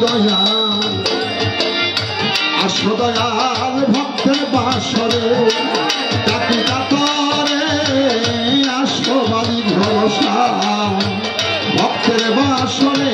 দয়াল আসো দয়াল ভক্তের বাসরে কাকি কাতরে আসো মালিক ভরসা ভক্তের বাসরে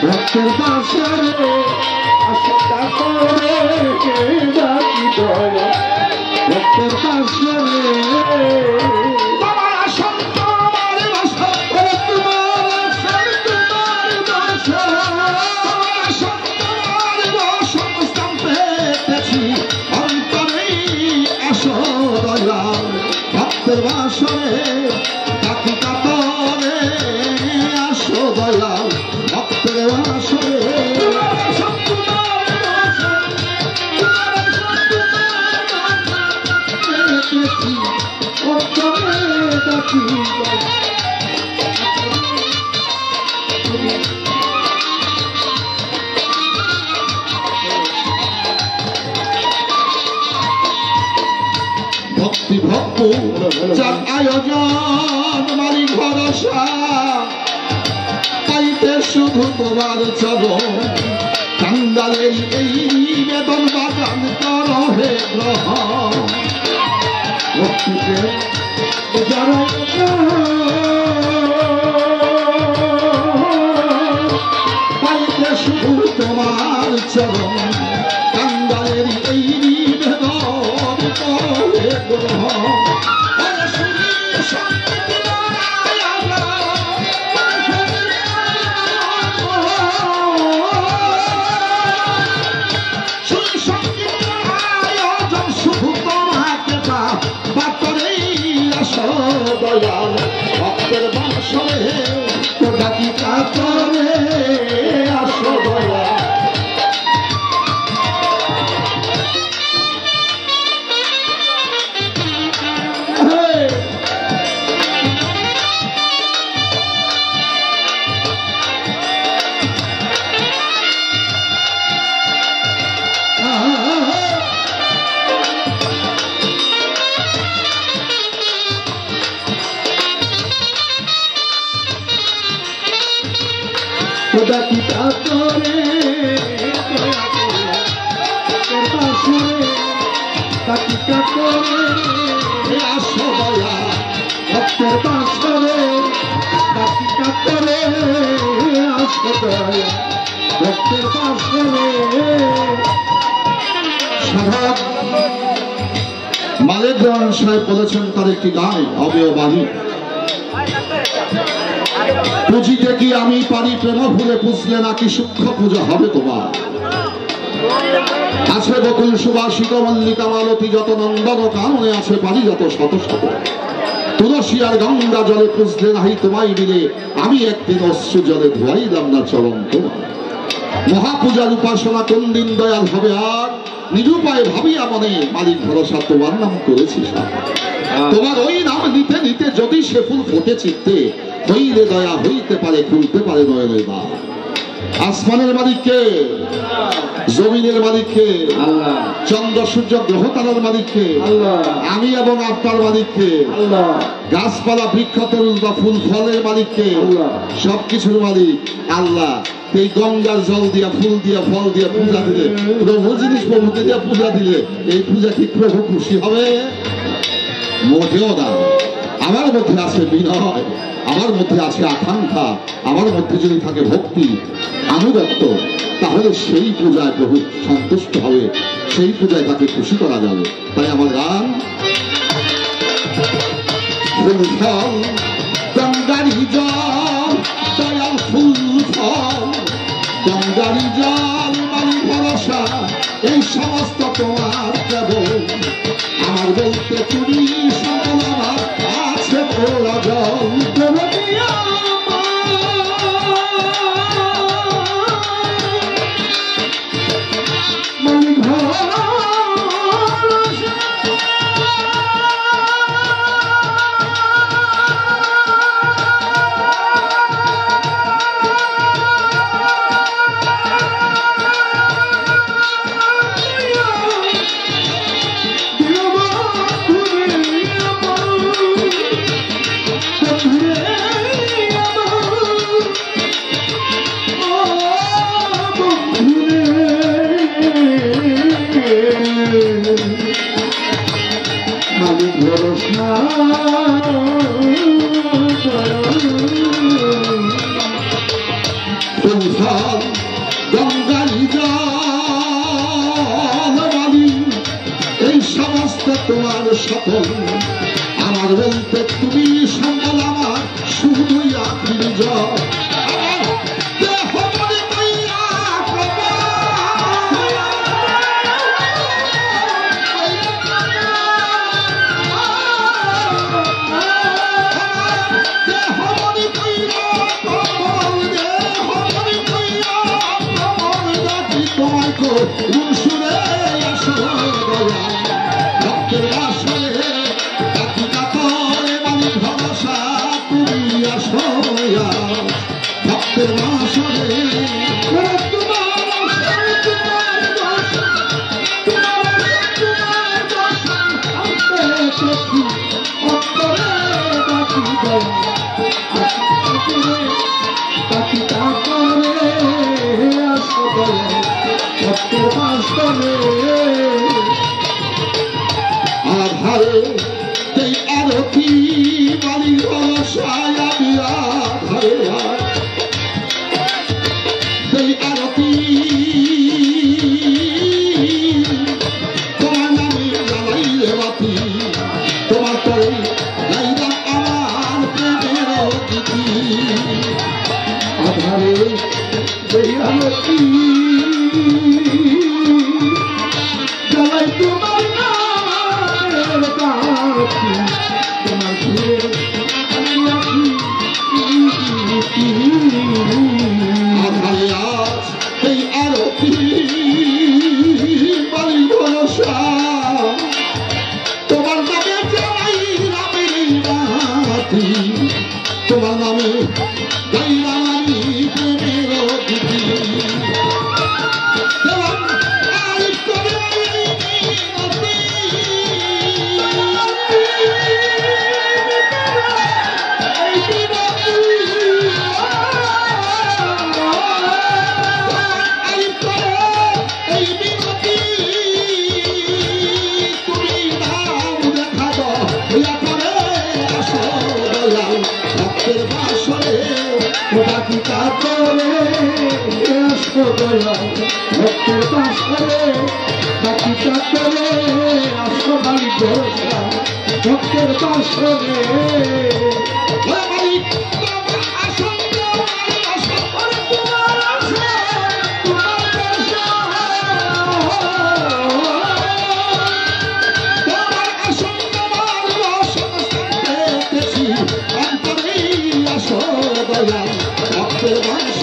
ভক্তের বাসরে আশা করে ডাকি দয়া ভক্তের বাসরে তোমার আসন তোমার বাসা তোমার আসন তোমার বাসা তোমার আসন তোমার বাসা স্থান পেতেছি অন্তরেই আসো দয়াল ভক্তের বাসরে ডাকি কাতরে আসো দয়াল ভক্তের বাসরে ভক্তি ভক্ত যার আয়োজন মালিক ভরসা পাইতে শুধু তোমার চরণ কাঙ্গালের এই বেদন বাগান কর হে গ্রহণ ভক্তিতে যারা পাইতে শুধু তোমার চরণ কাঙ্গালের এই বেদন কর হে গ্রহণ দয়াল ভক্তের বাসরে ডাকি কাতরে আসো দয়াল ডাকি কাতরে ডাকি কাতরে আসো দয়াল ভক্তের বাসরে ডাকি কাতরে আসো দয়াল ভক্তের বাসরে সাধক মালিক গ্রহণ সাহেব বলেছেন তার একটি গান অবয়ব বাণী পুজিতে কি আমি পারি প্রেম ভুলে পুজলে নাকি সূক্ষ্ম পূজা হবে তোমার আছে বকুল সুবাসিত মল্লিকা মালতী যত নন্দন কাননে আছে পারি যত শত শত তুলসী আর গঙ্গা জলে পুজলে নাহি তোমায় মিলে আমি একদিন অশ্রু জলে ধোয়াইলাম না চরণ তোমার মহাপূজার উপাসনা কোন দিন দয়াল হবে আর নিরুপায় ভাবিয়া মনে মালিক ভরসা তোমার নাম করেছি তোমার ওই নাম নিতে নিতে যদি সে ফুল ফোটে চিত্তে হইলে দয়া হইতে পারে খুলতে পারে নয়নের দ্বার আসমানের মালিককে জমিনের মালিককে আল্লাহ চন্দ্র সূর্য গ্রহ তারার মালিককে আল্লাহ আমি এবং আপনার মালিককে আল্লাহ গাছপালা বৃক্ষ তরুণ বা ফুল ফলের মালিককে আল্লাহ সবকিছুর মালিক আল্লাহ এই গঙ্গার জল দিয়া ফুল দিয়া ফল দিয়া পূজা দিলে প্রভু জিনিস প্রভুকে দিয়া পূজা দিলে এই পূজা কি প্রভু খুশি হবে? মোটেও না। আমার মধ্যে আছে বিনয়, আমার মধ্যে আছে আকাঙ্ক্ষা, আমার মধ্যে যদি থাকে ভক্তি আনুগত্য, তাহলে সেই পূজায় প্রভু সন্তুষ্ট হবে, সেই পূজায় তাকে খুশি করা যাবে। তাই আমার গান ফুল ফল গঙ্গারি জল দয়াল ফুল ফল গঙ্গারি জল মানি ভরসা এই সমস্ত তোমার কেবল আমার বলতে তুমি সকল আমার আছে ভোলা জল আপন আমার বলতে তুমি সম্বল আমার শুধুই আখির জয় আধারে সেই আরতি বাড়ি ভরসায় আমি আধারে সেই আরতি তোমার নামে জ্বালাই রে বাতি তোমার তরে গাইলাম আমার প্রেমের গীতি আধারে সেই আরতি জ্বালাই তোমার তোমার সুরে আধারে আজ এই আরতি বাড়ি ভরসা তোমার নামে যাই রামের বাতি তোমার নামে গাইলাম আমি প্রেমের গীতি ভক্তের পাশে বাকিটা করে আসো বাড়ি ভরসা ভক্তের পাশে ভক্তের